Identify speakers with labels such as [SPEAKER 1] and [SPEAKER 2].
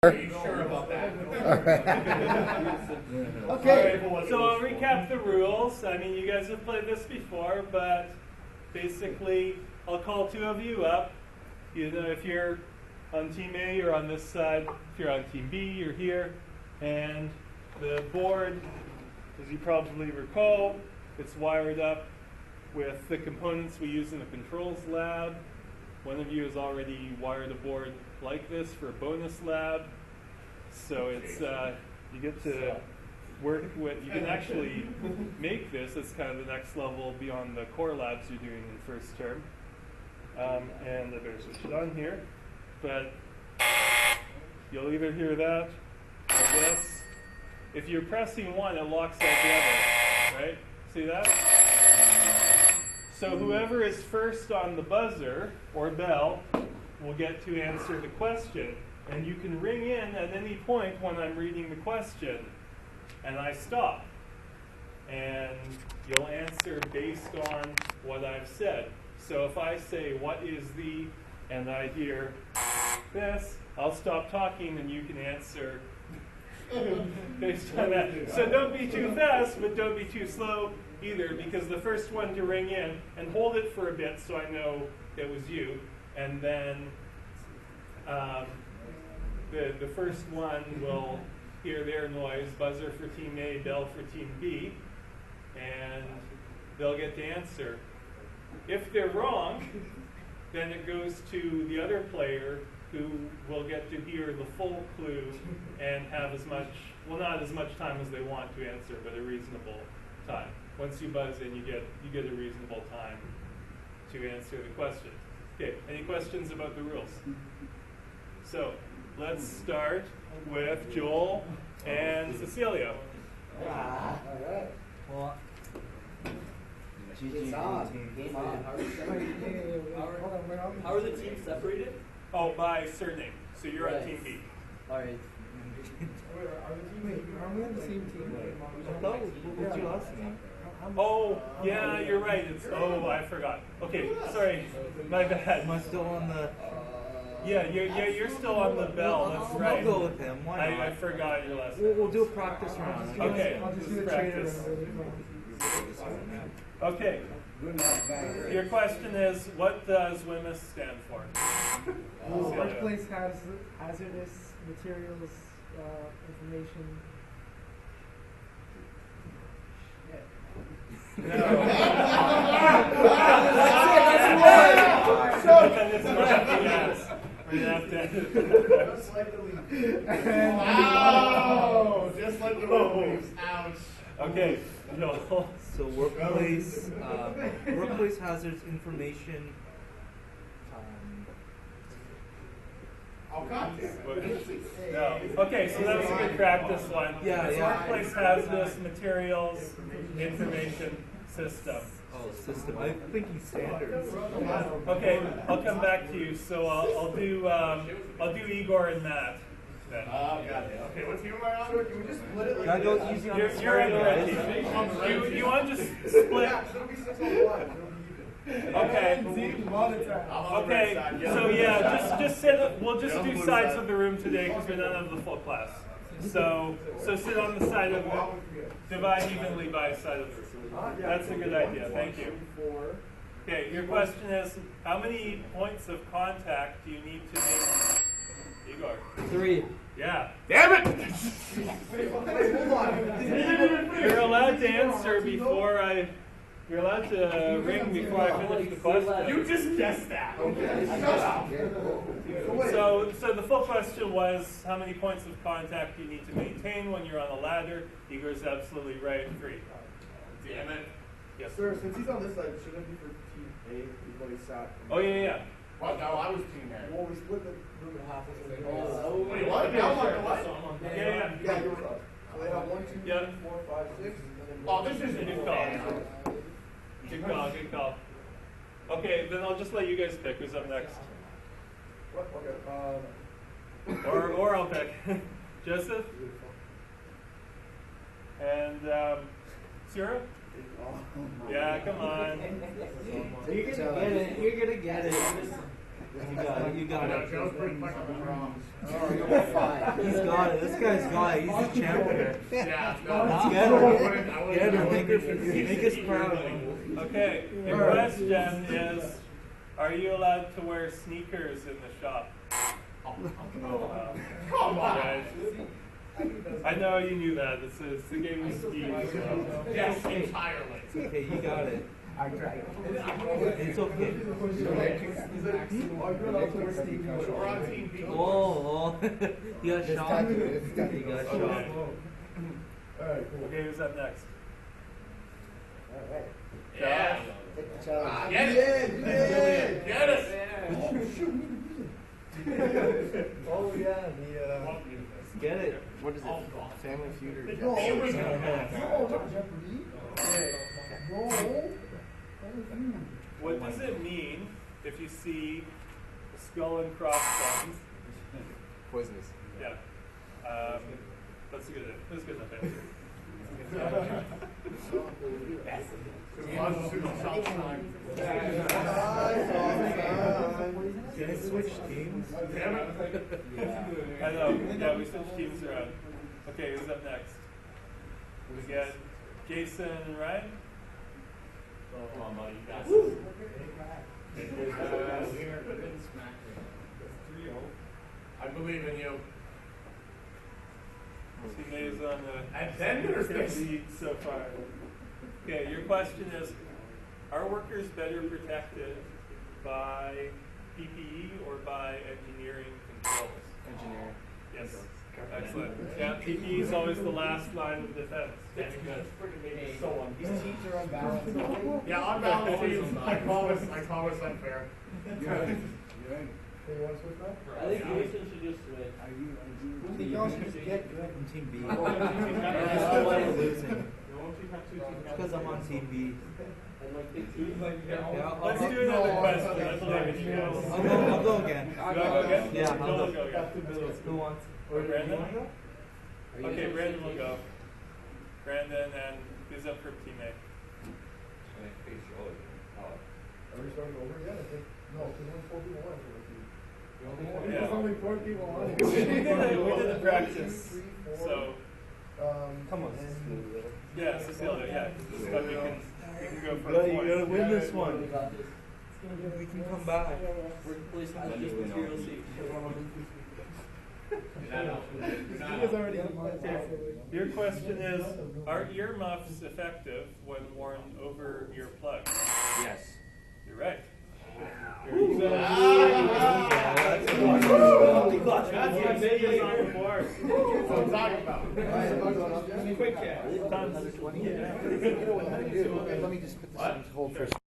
[SPEAKER 1] Are you sure about that?
[SPEAKER 2] Okay, so I'll recap the rules. I mean, you guys have played this before, but basically, I'll call two of you up. You know, if you're on Team A, you're on this side. If you're on Team B, you're here. And the board, as you probably recall, it's wired up with the components we use in the controls lab. One of you has already wired a board like this for a bonus lab. So it's you get to work with, you can actually make this as kind of the next level beyond the core labs you're doing in first term. And I better switch it on here. But you'll either hear that or this. If you're pressing one, it locks out the other, right? See that? So whoever is first on the buzzer or bell will get to answer the question. And you can ring in at any point when I'm reading the question. And I stop. And you'll answer based on what I've said. So if I say, "What is the," and I hear this, I'll stop talking and you can answer based on that. So don't be too fast, but don't be too slow either, because the first one to ring in, and hold it for a bit so I know it was you, and then the first one will hear their noise, buzzer for Team A, bell for Team B, and they'll get to answer. If they're wrong, then it goes to the other player, who will get to hear the full clue and have as much, well, not as much time as they want to answer, but a reasonable time. Once you buzz in, you get a reasonable time to answer the question. Okay, any questions about the rules? So let's start with Joel and Cecilia.
[SPEAKER 3] All right. Well, it's on. Game on.
[SPEAKER 4] How are the teams separated?
[SPEAKER 2] Oh, by surname. So you're on Team B.
[SPEAKER 4] All right.
[SPEAKER 3] Are we on the same team?
[SPEAKER 4] What's your last name?
[SPEAKER 2] Oh, yeah, you're right. I forgot. Okay, sorry, my bad.
[SPEAKER 4] Am I still on the?
[SPEAKER 2] Yeah, you're still on the bell. That's right.
[SPEAKER 4] I'll go with him. Why not?
[SPEAKER 2] I forgot your last name.
[SPEAKER 4] We'll do a practice round.
[SPEAKER 2] Okay,
[SPEAKER 3] I'll just do
[SPEAKER 2] this
[SPEAKER 3] the
[SPEAKER 2] practice.
[SPEAKER 3] trainer.
[SPEAKER 2] Okay. Your question is, what does WHMIS stand for?
[SPEAKER 3] Workplace hazardous materials information.
[SPEAKER 2] No.
[SPEAKER 1] Just like the leaf. Wow! Just like the leaves. Ouch.
[SPEAKER 2] Okay, Joel.
[SPEAKER 4] So workplace hazards information.
[SPEAKER 1] Oh, goddamn.
[SPEAKER 2] No. Okay, so that's a good practice one.
[SPEAKER 4] Yeah,
[SPEAKER 2] It's
[SPEAKER 4] yeah.
[SPEAKER 2] Workplace hazardous materials information system.
[SPEAKER 4] Oh, system. I'm thinking standards.
[SPEAKER 2] Okay, I'll come back to you. So I'll do Igor and Matt. Then.
[SPEAKER 1] Oh, goddamn. Okay, what team am I on? Can we just split it?
[SPEAKER 4] Can I go easy on the
[SPEAKER 2] You're on the red team. You want to just split?
[SPEAKER 1] It'll be 6-1.
[SPEAKER 2] Okay.
[SPEAKER 1] I'm on the
[SPEAKER 2] Okay.
[SPEAKER 1] red side.
[SPEAKER 2] So yeah, just sit. We'll just do sides of the room today because we don't have the full class. So sit on the side of the. Divide evenly by side of the room. That's a good idea. Thank you. Okay. Your question is, how many points of contact do you need to make? Igor.
[SPEAKER 4] 3.
[SPEAKER 2] Yeah.
[SPEAKER 1] Damn it!
[SPEAKER 2] You're allowed to answer before I. You're allowed to ring before I finish the question.
[SPEAKER 1] You just guessed that. Okay. Shut up.
[SPEAKER 2] So the full question was, how many points of contact do you need to maintain when you're on a ladder? Igor's absolutely right. 3.
[SPEAKER 1] Damn it.
[SPEAKER 2] Yes.
[SPEAKER 5] Sir, since he's on this side, shouldn't it be for Team A? He's what he sat.
[SPEAKER 2] Oh yeah.
[SPEAKER 1] What? No, I was team A.
[SPEAKER 5] Well, we split the room in half.
[SPEAKER 1] Oh, wait, what? Now I'm on the left.
[SPEAKER 2] Yeah.
[SPEAKER 5] Yeah, you're right. So they have 1, 2, 3,
[SPEAKER 2] Yeah.
[SPEAKER 5] 4, 5, 6. And then
[SPEAKER 1] Oh, this isn't
[SPEAKER 2] Good
[SPEAKER 1] good
[SPEAKER 2] call. Good call. Okay, then I'll just let you guys pick who's up next.
[SPEAKER 5] What? Okay.
[SPEAKER 2] Or I'll pick. Joseph? And Sarah? Yeah, come on.
[SPEAKER 4] You're gonna get it. You're gonna get it. You got
[SPEAKER 1] No,
[SPEAKER 4] it.
[SPEAKER 1] Joe's pretty quick on the drums.
[SPEAKER 4] He's got it. This guy's got it. He's the champion.
[SPEAKER 1] Yeah,
[SPEAKER 4] Let's
[SPEAKER 1] no.
[SPEAKER 4] get
[SPEAKER 1] I
[SPEAKER 4] him.
[SPEAKER 1] wouldn't-
[SPEAKER 4] Get him. Make us
[SPEAKER 1] Make
[SPEAKER 4] proud.
[SPEAKER 2] Okay, your question is, are you allowed to wear sneakers in the shop?
[SPEAKER 1] Come on.
[SPEAKER 2] Guys, I know you knew that. It's a game of Steve. So.
[SPEAKER 1] Yes, entirely.
[SPEAKER 4] Okay, you got it. It's okay.
[SPEAKER 1] We're on Team B.
[SPEAKER 4] Oh, you got shot. You got shot.
[SPEAKER 2] Okay, who's up next?
[SPEAKER 1] Yeah.
[SPEAKER 2] Josh?
[SPEAKER 1] Get it. Get it.
[SPEAKER 5] Oh yeah,
[SPEAKER 4] Get it.
[SPEAKER 5] What is it? Family Feud or
[SPEAKER 1] No,
[SPEAKER 5] Jeopardy?
[SPEAKER 1] no,
[SPEAKER 2] What does it mean if you see a skull and crossbones?
[SPEAKER 5] Poisonous.
[SPEAKER 2] Yeah. That's a good enough answer.
[SPEAKER 4] Can I switch teams?
[SPEAKER 2] I know. Yeah, we switched teams around. Okay, who's up next? We got Jason and Ryan.
[SPEAKER 1] Come on, buddy. You got I believe in you.
[SPEAKER 2] Team A is on
[SPEAKER 1] And then there's
[SPEAKER 2] the
[SPEAKER 1] this.
[SPEAKER 2] lead so far. Okay, your question is, are workers better protected by PPE or by engineering controls?
[SPEAKER 5] Engineering.
[SPEAKER 2] Yes. Excellent. Yeah, PPE is always the last line of defense. That's good.
[SPEAKER 5] These teams are unbalanced.
[SPEAKER 1] Yeah, on balance, I promise unfair.
[SPEAKER 5] You want to switch back?
[SPEAKER 6] I think Jason should just switch.
[SPEAKER 5] Y'all should just get good.
[SPEAKER 4] I'm Team B.
[SPEAKER 1] Oh,
[SPEAKER 4] That's why I'm losing. Because I'm on Team B.
[SPEAKER 6] And like the team,
[SPEAKER 4] Yeah,
[SPEAKER 2] Let's do another question. Let's look at you guys.
[SPEAKER 4] I'll go again.
[SPEAKER 2] You wanna go again?
[SPEAKER 4] Yeah, I'll
[SPEAKER 2] Joel will
[SPEAKER 4] go.
[SPEAKER 2] go again.
[SPEAKER 4] Who wants?
[SPEAKER 2] Or Brandon? Okay, Brandon will go. Brandon, and who's up for Team A?
[SPEAKER 5] Are we starting over again? I think, no, because only 4 people on for the team.
[SPEAKER 2] Yeah.
[SPEAKER 5] There's only 4 people on.
[SPEAKER 2] We did the practice. So,
[SPEAKER 5] Come on.
[SPEAKER 2] yeah, Cecilia, yeah. This time we can go for
[SPEAKER 4] You
[SPEAKER 2] a point.
[SPEAKER 4] gotta win this one.
[SPEAKER 6] we got this.
[SPEAKER 4] We can come back.
[SPEAKER 6] Workplace hazardous material safety.
[SPEAKER 2] Your question is, are earmuffs effective when worn over earplugs?
[SPEAKER 4] Yes.
[SPEAKER 2] You're right. That's what Vegas on the board.
[SPEAKER 1] That's what I'm talking about.
[SPEAKER 2] Quick catch.
[SPEAKER 5] Let me just put this on hold for a second.